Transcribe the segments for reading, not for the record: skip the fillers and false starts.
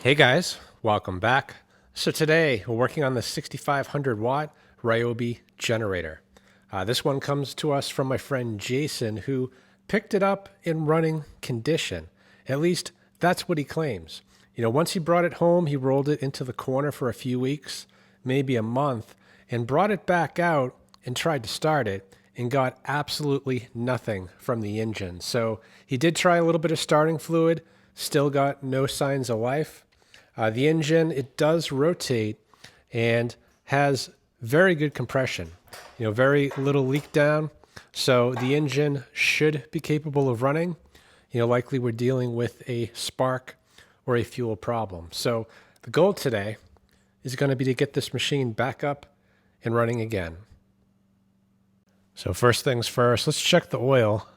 Hey guys, welcome back. So today we're working on the 6500 watt Ryobi generator. This one comes to us from my friend Jason, who picked it up in running condition. At least that's what he claims. You know, once he brought it home, he rolled it into the corner for a few weeks, maybe a month, and brought it back out and tried to start it and got absolutely nothing from the engine. So he did try a little bit of starting fluid, still got no signs of life. The engine, it does rotate and has very good compression, you know, very little leak down. So the engine should be capable of running. You know, likely we're dealing with a spark or a fuel problem. So the goal today is going to be to get this machine back up and running again. So first things first, let's check the oil.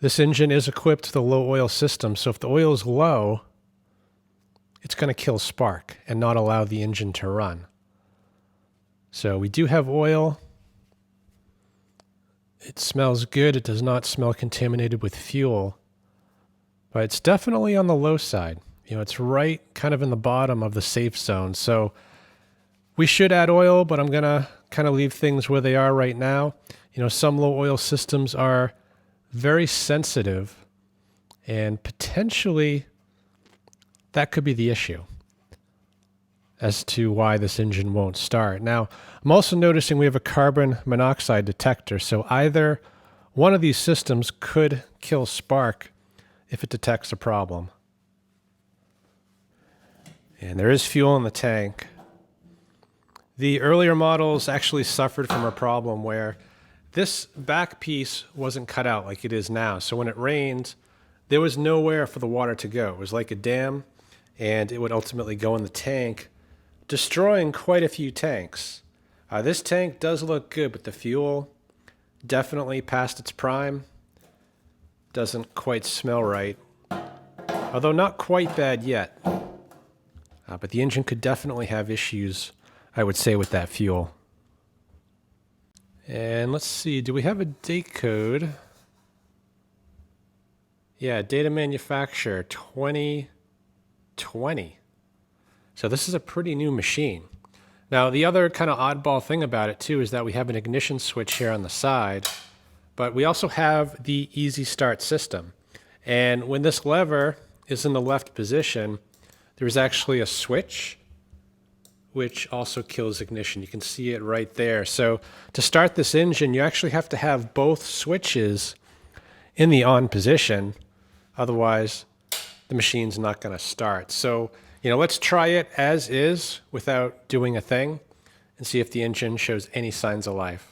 This engine is equipped with a low oil system, so if the oil is low, it's going to kill spark and not allow the engine to run. So we do have oil. It smells good. It does not smell contaminated with fuel, but it's definitely on the low side. You know, it's right kind of in the bottom of the safe zone. So we should add oil, but I'm going to kind of leave things where they are right now. You know, some low oil systems are very sensitive and potentially that could be the issue as to why this engine won't start. Now, I'm also noticing we have a carbon monoxide detector, so either one of these systems could kill spark if it detects a problem. And there is fuel in the tank. The earlier models actually suffered from a problem where this back piece wasn't cut out like it is now. So when it rained, there was nowhere for the water to go. It was like a dam, and it would ultimately go in the tank, destroying quite a few tanks. This tank does look good, but the fuel definitely past its prime. Doesn't quite smell right, although not quite bad yet. But the engine could definitely have issues, I would say, with that fuel. And let's see, do we have a date code? Yeah, data manufacturer 2020. So this is a pretty new machine. Now, the other kind of oddball thing about it too is that we have an ignition switch here on the side, but we also have the easy start system. And when this lever is in the left position, there's actually a switch which also kills ignition. You can see it right there. So to start this engine, you actually have to have both switches in the on position. Otherwise, the machine's not going to start. So, you know, let's try it as is without doing a thing and see if the engine shows any signs of life.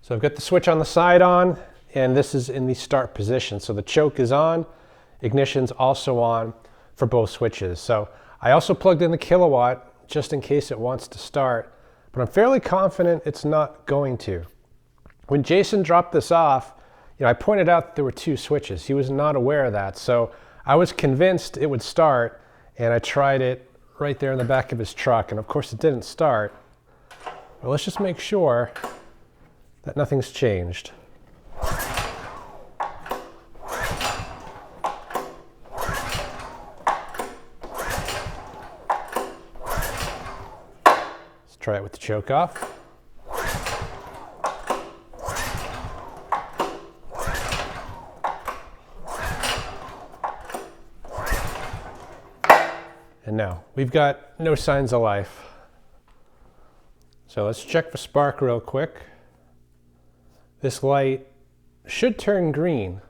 So I've got the switch on the side on, and this is in the start position. So the choke is on, ignition's also on for both switches. So I also plugged in the kilowatt just in case it wants to start, but I'm fairly confident it's not going to. When Jason dropped this off, you know, I pointed out that there were two switches. He was not aware of that. So I was convinced it would start, and I tried it right there in the back of his truck, and of course it didn't start. But let's just make sure that nothing's changed. Let's try it with the choke off. And no, we've got no signs of life. So let's check for spark real quick. This light should turn green.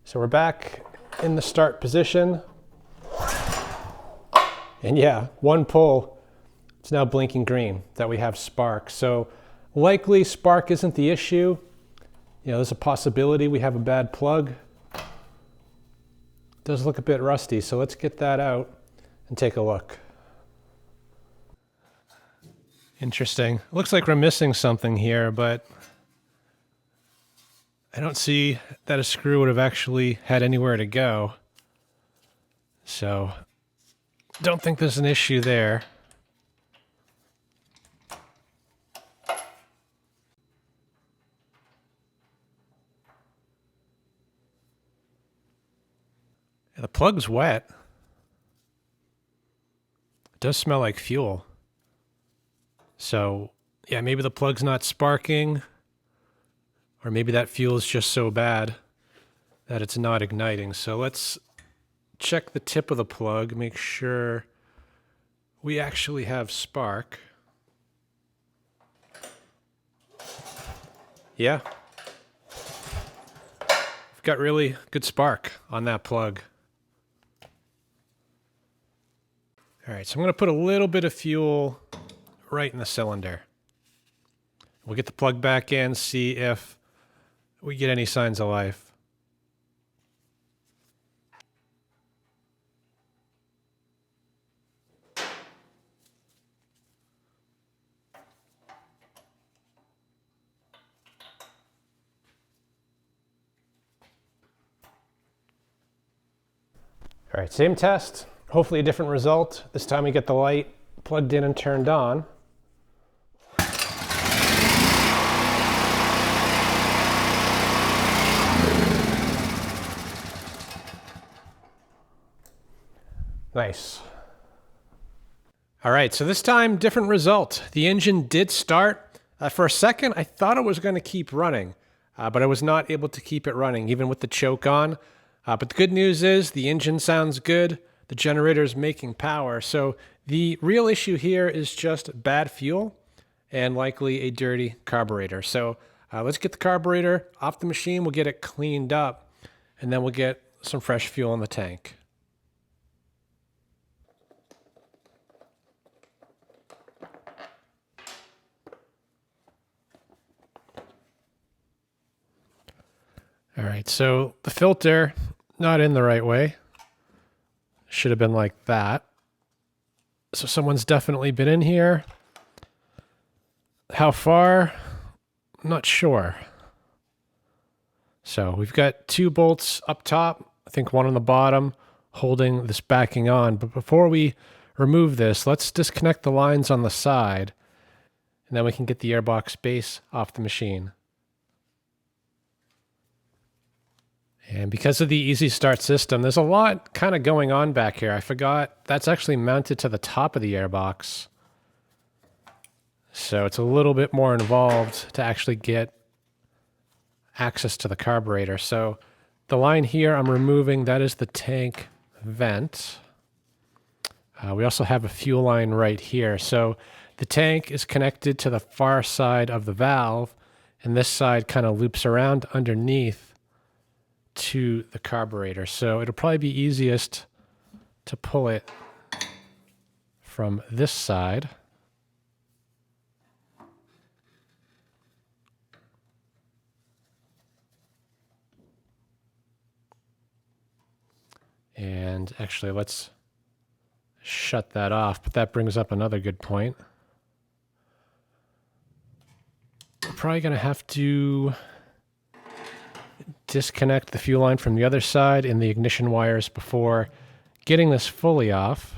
So we're back in the start position. And yeah, one pull, it's now blinking green that we have spark. So likely spark isn't the issue. You know, there's a possibility we have a bad plug. It does look a bit rusty, so let's get that out and take a look. Interesting. Looks like we're missing something here, but I don't see that a screw would have actually had anywhere to go. So, don't think there's an issue there. The plug's wet. It does smell like fuel. So, yeah, maybe the plug's not sparking, or maybe that fuel is just so bad that it's not igniting. So let's check the tip of the plug, make sure we actually have spark. Yeah. We've got really good spark on that plug. All right, so I'm going to put a little bit of fuel right in the cylinder. We'll get the plug back in, see if we get any signs of life. All right, same test, hopefully a different result. This time we get the light plugged in and turned on. Nice. All right, so this time, different result. The engine did start. For a second, I thought it was going to keep running, but I was not able to keep it running, even with the choke on. But the good news is the engine sounds good. The generator is making power. So the real issue here is just bad fuel and likely a dirty carburetor. So let's get the carburetor off the machine. We'll get it cleaned up, and then we'll get some fresh fuel in the tank. All right, so the filter, not in the right way. Should have been like that. So someone's definitely been in here. How far? I'm not sure. So we've got 2 bolts up top, I think 1 on the bottom, holding this backing on. But before we remove this, let's disconnect the lines on the side, and then we can get the airbox base off the machine. And because of the easy start system, there's a lot kind of going on back here. I forgot that's actually mounted to the top of the airbox. So it's a little bit more involved to actually get access to the carburetor. So the line here I'm removing, that is the tank vent. We also have a fuel line right here. So the tank is connected to the far side of the valve, and this side kind of loops around underneath to the carburetor. So it'll probably be easiest to pull it from this side. And actually, let's shut that off, but that brings up another good point. We're probably going to have to disconnect the fuel line from the other side and the ignition wires before getting this fully off.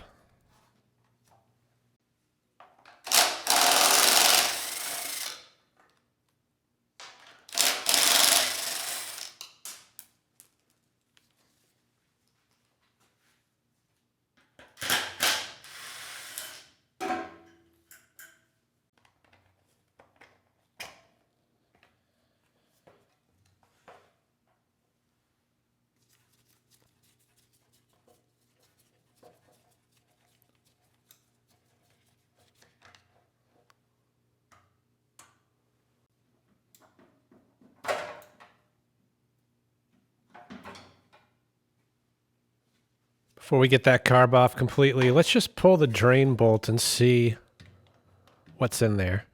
Before we get that carb off completely, let's just pull the drain bolt and see what's in there.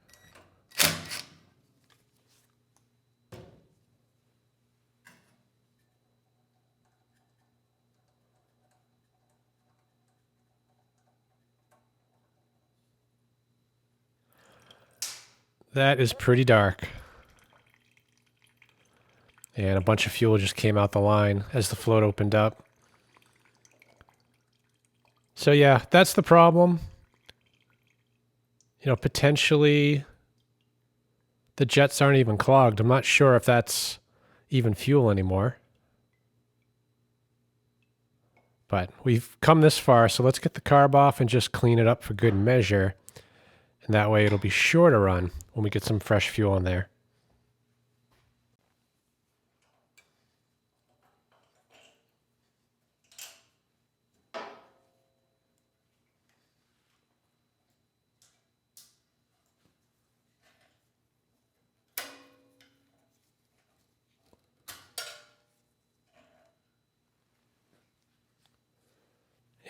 That is pretty dark. And a bunch of fuel just came out the line as the float opened up. So yeah, that's the problem. You know, potentially the jets aren't even clogged. I'm not sure if that's even fuel anymore. But we've come this far, so let's get the carb off and just clean it up for good measure. And that way it'll be sure to run when we get some fresh fuel in there.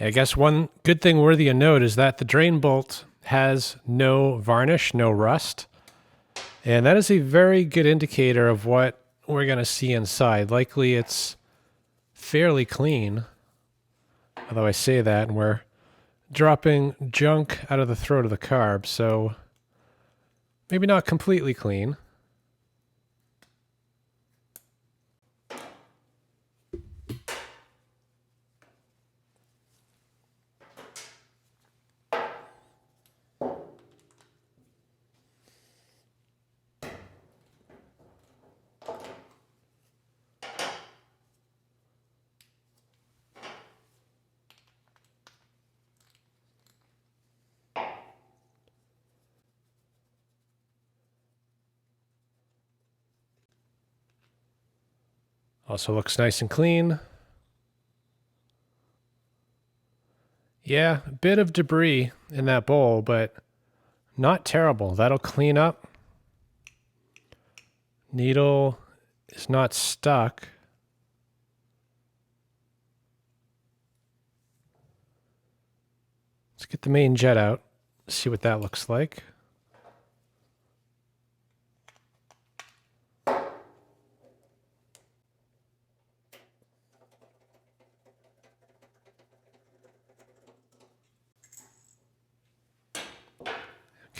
I guess one good thing worthy of note is that the drain bolt has no varnish, no rust. And that is a very good indicator of what we're going to see inside. Likely it's fairly clean. Although I say that and we're dropping junk out of the throat of the carb, so maybe not completely clean. Also looks nice and clean. Yeah, a bit of debris in that bowl, but not terrible. That'll clean up. Needle is not stuck. Let's get the main jet out, see what that looks like.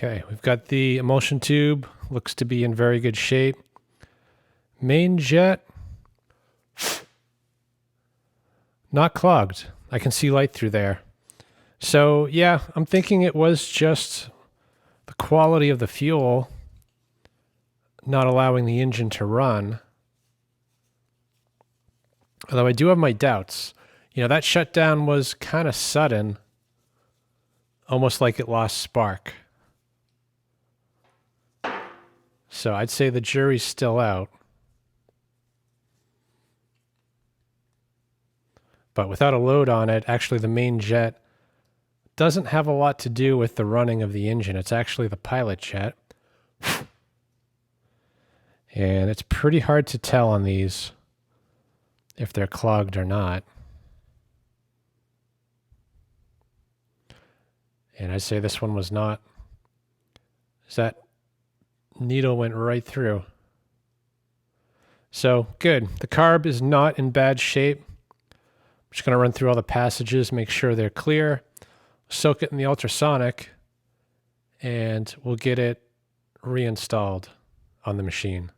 Okay, we've got the emulsion tube, looks to be in very good shape. Main jet, not clogged. I can see light through there. So yeah, I'm thinking it was just the quality of the fuel not allowing the engine to run. Although I do have my doubts. You know, that shutdown was kind of sudden, almost like it lost spark. So I'd say the jury's still out. But without a load on it, actually the main jet doesn't have a lot to do with the running of the engine. It's actually the pilot jet. And it's pretty hard to tell on these if they're clogged or not. And I'd say this one was not. That needle went right through. So good. The carb is not in bad shape. I'm just going to run through all the passages, make sure they're clear, soak it in the ultrasonic, and we'll get it reinstalled on the machine.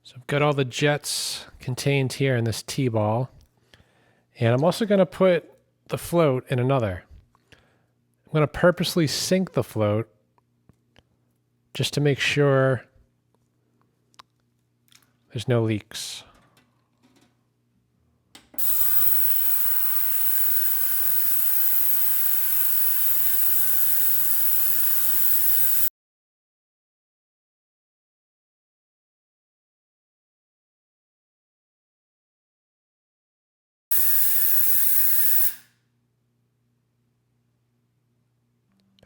So I've got all the jets contained here in this T-ball. And I'm also going to put the float in another. I'm going to purposely sink the float just to make sure there's no leaks.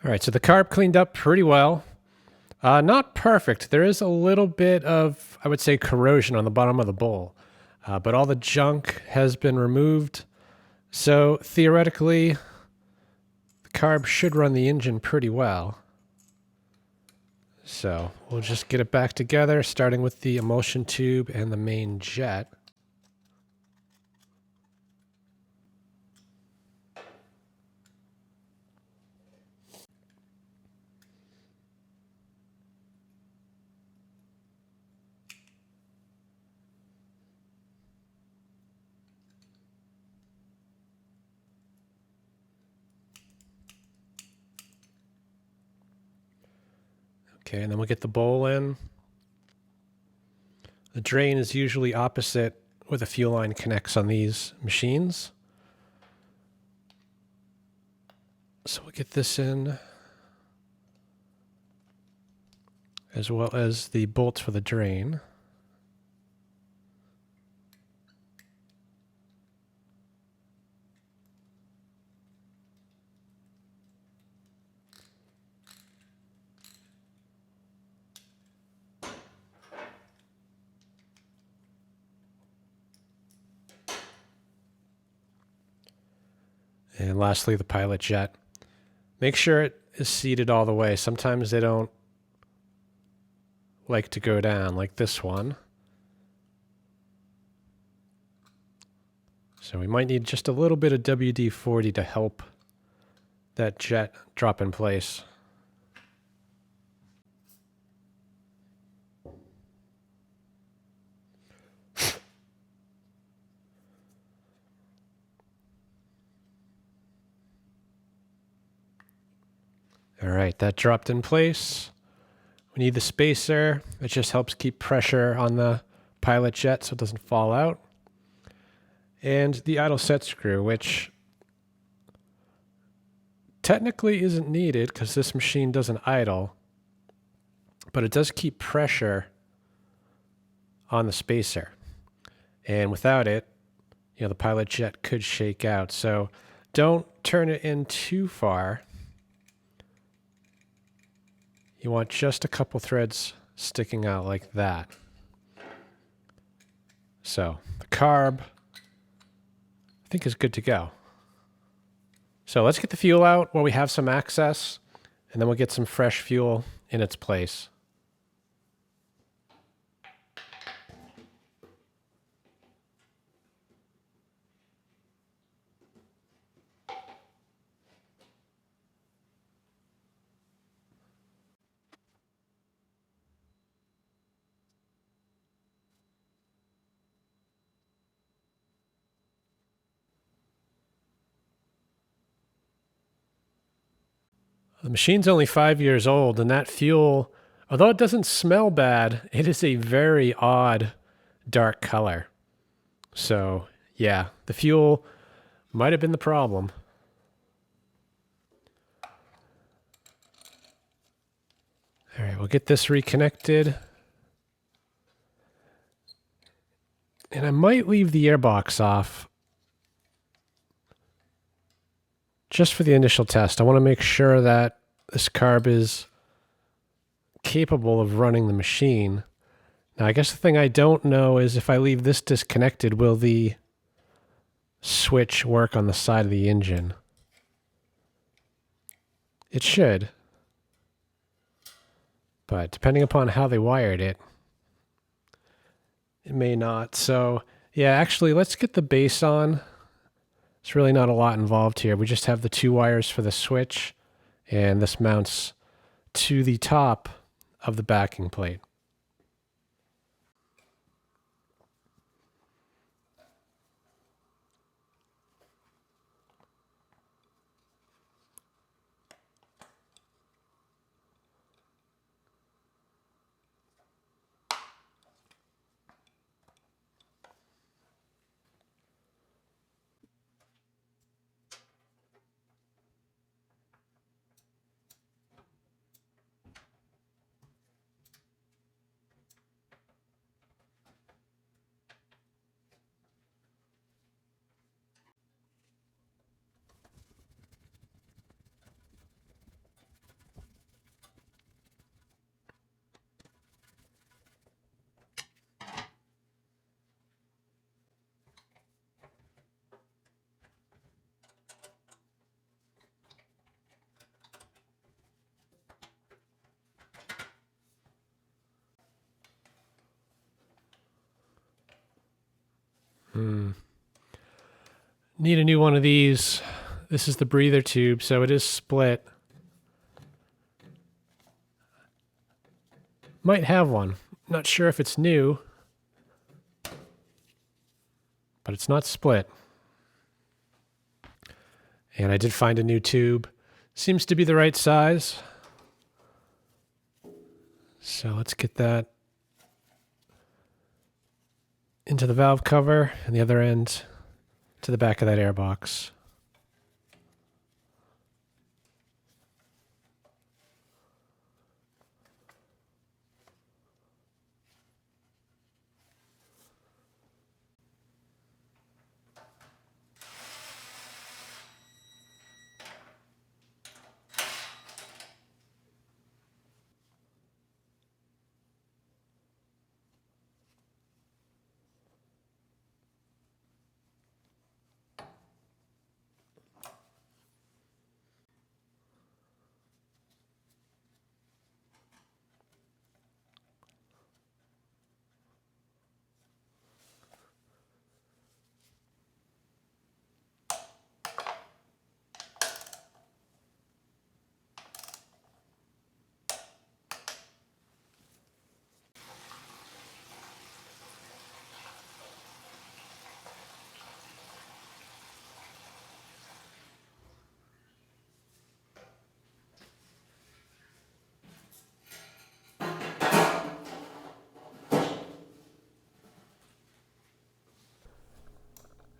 All right, so the carb cleaned up pretty well. Not perfect. There is a little bit of, I would say, corrosion on the bottom of the bowl, but all the junk has been removed. So theoretically, the carb should run the engine pretty well. So we'll just get it back together, starting with the emulsion tube and the main jet. Okay, and then we'll get the bowl in. The drain is usually opposite where the fuel line connects on these machines. So we'll get this in, as well as the bolts for the drain. And lastly, the pilot jet. Make sure it is seated all the way. Sometimes they don't like to go down, like this one. So we might need just a little bit of WD-40 to help that jet drop in place. All right, that dropped in place. We need the spacer. It just helps keep pressure on the pilot jet so it doesn't fall out. And the idle set screw, which technically isn't needed because this machine doesn't idle, but it does keep pressure on the spacer. And without it, the pilot jet could shake out. So don't turn it in too far. You want just a couple threads sticking out like that. So the carb, I think, is good to go. So let's get the fuel out where we have some access, and then we'll get some fresh fuel in its place. The machine's only 5 years old, and that fuel, although it doesn't smell bad, it is a very odd dark color. So, yeah, the fuel might have been the problem. All right, we'll get this reconnected. And I might leave the airbox off just for the initial test. I want to make sure that this carb is capable of running the machine. Now, I guess the thing I don't know is if I leave this disconnected, will the switch work on the side of the engine? It should. But depending upon how they wired it, it may not. So, yeah, actually, let's get the base on. There's really not a lot involved here. We just have the 2 wires for the switch, and this mounts to the top of the backing plate. Need a new one of these. This is the breather tube, so it is split. Might have one. Not sure if it's new, but it's not split. And I did find a new tube. Seems to be the right size. So let's get that into the valve cover and the other end to the back of that air box.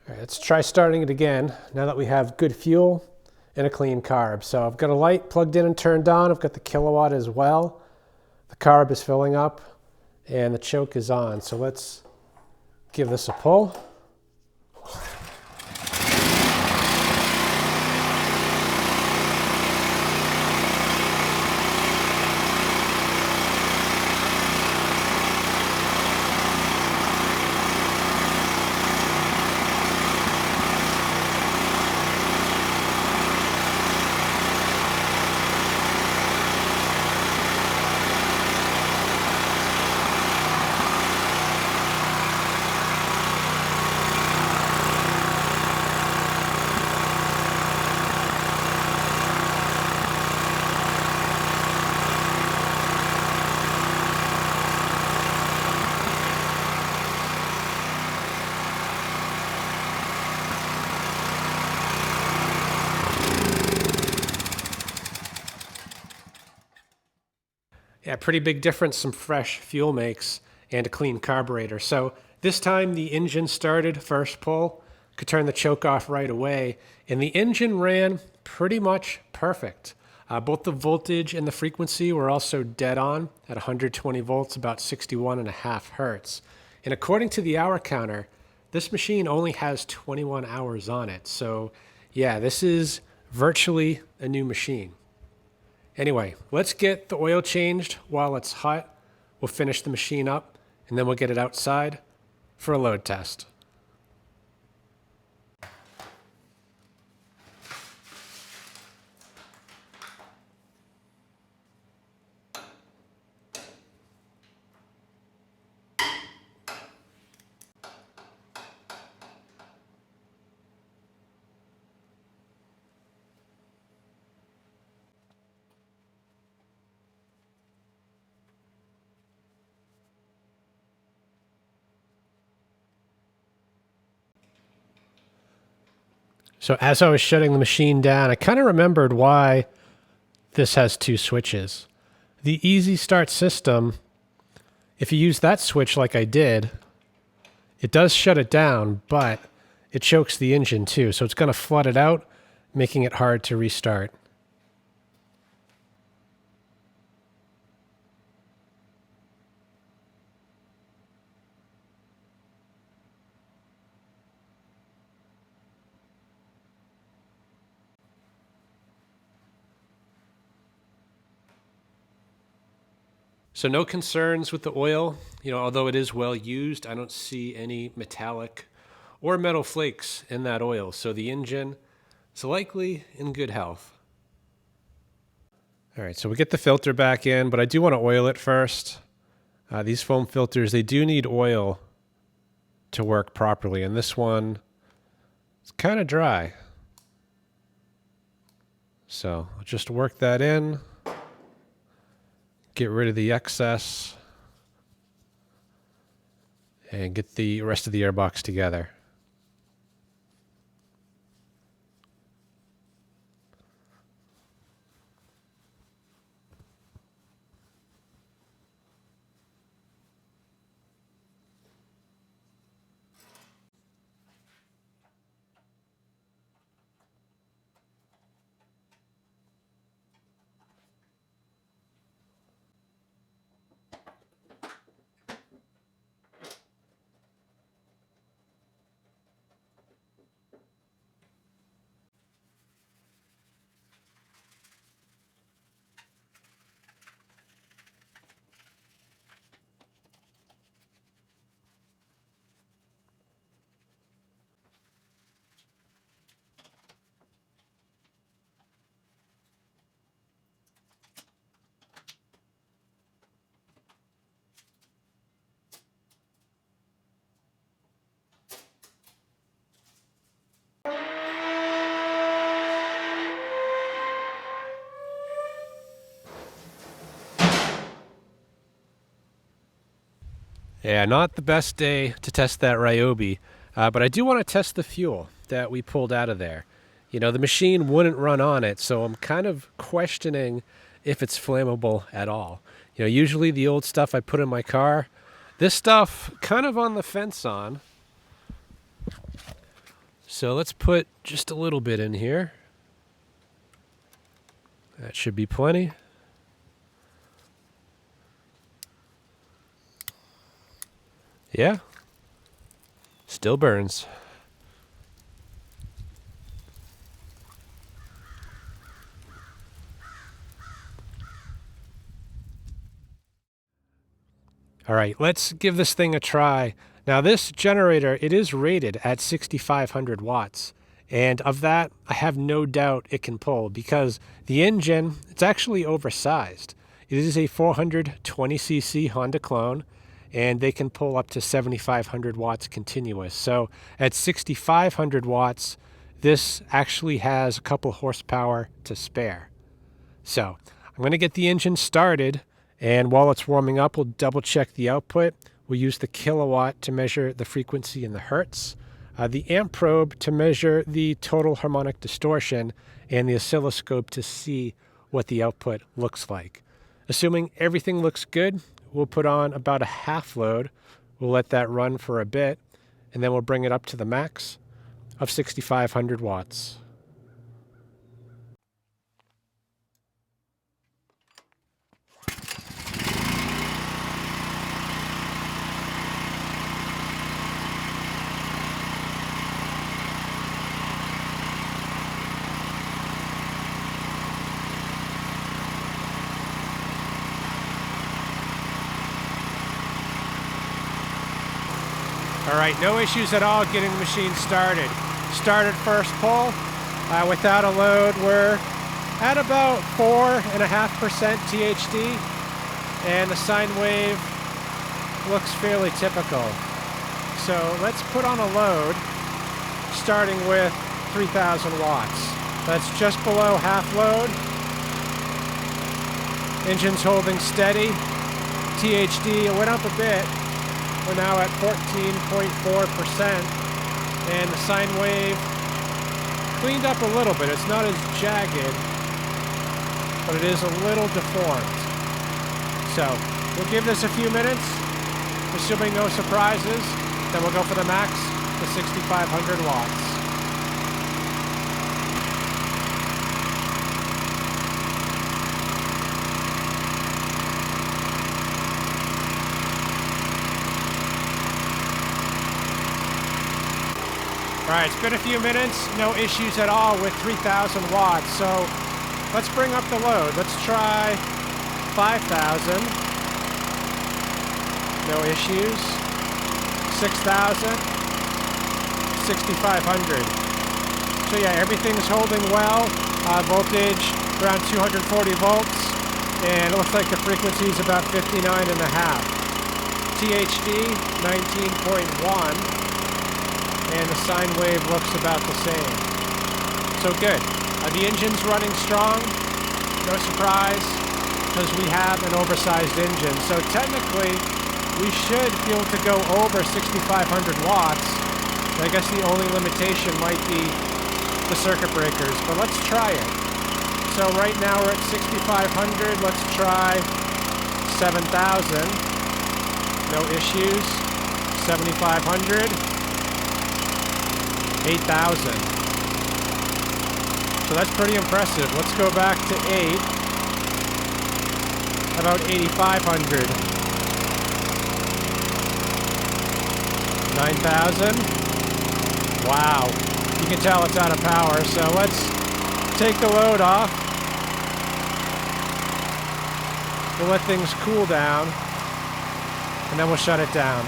All right, let's try starting it again now that we have good fuel and a clean carb. So I've got a light plugged in and turned on. I've got the kilowatt as well. The carb is filling up and the choke is on. So let's give this a pull. Yeah, pretty big difference some fresh fuel makes and a clean carburetor. So this time the engine started first pull, could turn the choke off right away, and the engine ran pretty much perfect. Both the voltage and the frequency were also dead on at 120 volts, about 61.5 hertz. And according to the hour counter, this machine only has 21 hours on it. So yeah, this is virtually a new machine. Anyway, let's get the oil changed while it's hot. We'll finish the machine up and then we'll get it outside for a load test. So as I was shutting the machine down, I kind of remembered why this has two switches. The easy start system, if you use that switch like I did, it does shut it down, but it chokes the engine too. So it's going to flood it out, making it hard to restart. So no concerns with the oil. Although it is well used, I don't see any metallic or metal flakes in that oil. So the engine is likely in good health. All right, so we get the filter back in, but I do want to oil it first. These foam filters, they do need oil to work properly, and this one is kind of dry. So I'll just work that in. Get rid of the excess and get the rest of the airbox together. Yeah, not the best day to test that Ryobi, but I do want to test the fuel that we pulled out of there. You know, the machine wouldn't run on it, so I'm kind of questioning if it's flammable at all. You know, usually the old stuff I put in my car, this stuff kind of on the fence on. So let's put just a little bit in here. That should be plenty. Yeah, still burns. All right, let's give this thing a try. Now this generator, it is rated at 6,500 watts. And of that, I have no doubt it can pull because the engine, it's actually oversized. It is a 420cc Honda clone, and they can pull up to 7,500 watts continuous. So at 6,500 watts, this actually has a couple horsepower to spare. So I'm going to get the engine started, and while it's warming up, we'll double check the output. We'll use the kilowatt to measure the frequency in the hertz, the amp probe to measure the total harmonic distortion, and the oscilloscope to see what the output looks like. Assuming everything looks good, we'll put on about a half load. We'll let that run for a bit, and then we'll bring it up to the max of 6,500 watts. All right, no issues at all getting the machine started. Started first pull without a load. We're at about 4.5% THD, and the sine wave looks fairly typical. So let's put on a load, starting with 3,000 watts. That's just below half load. Engine's holding steady. THD, it went up a bit. We're now at 14.4%, and the sine wave cleaned up a little bit. It's not as jagged, but it is a little deformed. So we'll give this a few minutes, assuming no surprises, then we'll go for the max to 6,500 watts. All right, it's been a few minutes, no issues at all with 3,000 watts. So let's bring up the load. Let's try 5,000. No issues. 6,000. 6,500. So yeah, everything's holding well. Voltage around 240 volts. And it looks like the frequency is about 59.5. THD 19.1. And the sine wave looks about the same. So good. The engine's running strong. No surprise, because we have an oversized engine. So technically, we should be able to go over 6,500 watts. I guess the only limitation might be the circuit breakers, but let's try it. So right now we're at 6,500. Let's try 7,000. No issues. 7,500. 8,000. So that's pretty impressive. Let's go back to 8. About 8,500. 9,000. Wow. You can tell it's out of power. So let's take the load off. We'll let things cool down, and then we'll shut it down.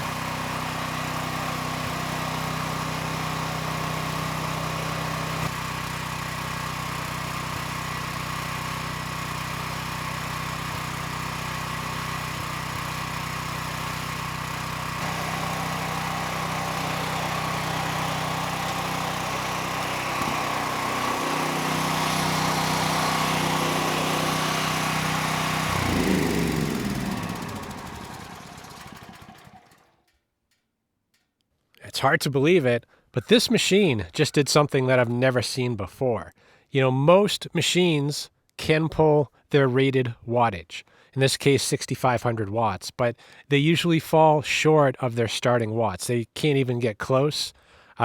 hard to believe it, but this machine just did something that I've never seen before. You know, most machines can pull their rated wattage, in this case 6,500 watts, but they usually fall short of their starting watts. They can't even get close.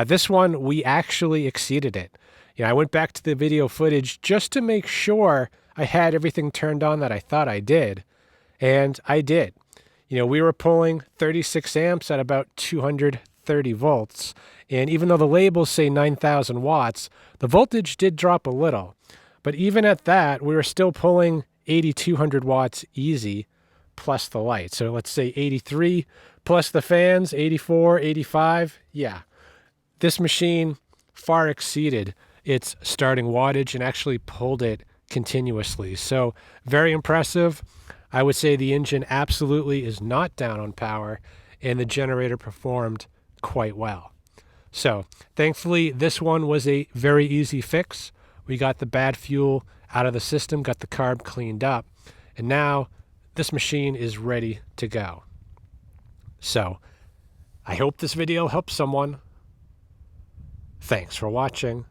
This one, we actually exceeded it. You know, I went back to the video footage just to make sure I had everything turned on that I thought I did, and I did. You know, we were pulling 36 amps at about 230 volts, and even though the labels say 9,000 watts, the voltage did drop a little. But even at that, we were still pulling 8,200 watts easy, plus the light. So let's say 83 plus the fans, 84, 85. Yeah, this machine far exceeded its starting wattage and actually pulled it continuously. So very impressive. I would say the engine absolutely is not down on power, and the generator performed quite well. So thankfully, this one was a very easy fix. We got the bad fuel out of the system, got the carb cleaned up, and now this machine is ready to go. So I hope this video helps someone. Thanks for watching.